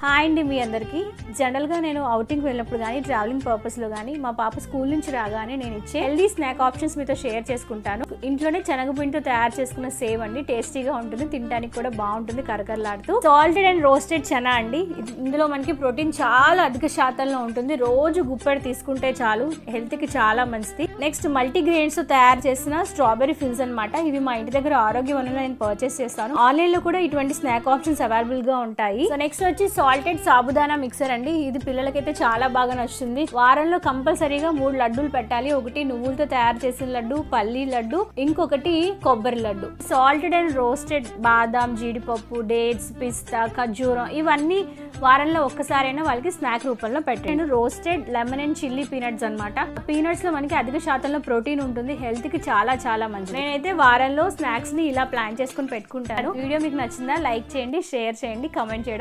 Hi అండి మీ అందరికీ. జనరల్గా నేను అవుటింగ్కి వెళ్ళినప్పుడు కానీ ట్రావెలింగ్ పర్పస్లో కానీ మా పాప స్కూల్ నుంచి రాగానే నేను ఇచ్చే హెల్దీ స్నాక్ ఆప్షన్స్ మీతో షేర్ చేసుకుంటాను. ఇంట్లోనే శనగపిండితో తయారు చేసుకున్న సేవ్ అండి, టేస్టీగా ఉంటుంది, తినడానికి కూడా బాగుంటుంది, కరకరలాడుతూ. సాల్టెడ్ అండ్ రోస్టెడ్ చనా అండి. ఇందులో మనకి ప్రోటీన్ చాలా అధిక శాతంలో ఉంటుంది. రోజు గుప్పెడు తీసుకుంటే చాలు, హెల్త్కి చాలా మంచిది. నెక్స్ట్ మల్టీగ్రెయిన్స్ తో తయారు చేసిన స్ట్రాబెరీ ఫిల్స్ అనమాట. ఇవి మా ఇంటి దగ్గర ఆరోగ్య వనంలో నేను పర్చేస్ చేస్తాను. ఆన్లైన్ లో కూడా ఇటువంటి స్నాక్ ఆప్షన్స్ అవైలబుల్ గా ఉంటాయి. సో నెక్స్ట్ వచ్చి సాల్టెడ్ సాబుదానా మిక్సర్ అండి. ఇది పిల్లలకైతే చాలా బాగా నచ్చుతుంది. వారంలో కంపల్సరీగా 3 లడ్డూలు పెట్టాలి. ఒకటి నువ్వులతో తయారు చేసిన లడ్డు, పల్లి లడ్డు, ఇంకొకటి కొబ్బరి లడ్డు. సాల్టెడ్ అండ్ రోస్టెడ్ బాదాం, జీడిపప్పు, డేట్స్, పిస్తా, ఖర్జూరం ఇవన్నీ వారంలో ఒక్కసారైనా వాళ్ళకి స్నాక్ రూపంలో పెట్టండి. Roasted lemon and chilli peanuts అనమాట. పీనట్స్ లో మనకి అధిక శాతంలో ప్రోటీన్ ఉంటుంది, హెల్త్ కి చాలా చాలా మంచిది. నేనైతే వారంలో స్నాక్స్ ని ఇలా ప్లాన్ చేసుకుని పెట్టుకుంటాను. వీడియో మీకు నచ్చిందా? లైక్ చేయండి, షేర్ చేయండి, కామెంట్ చేయడం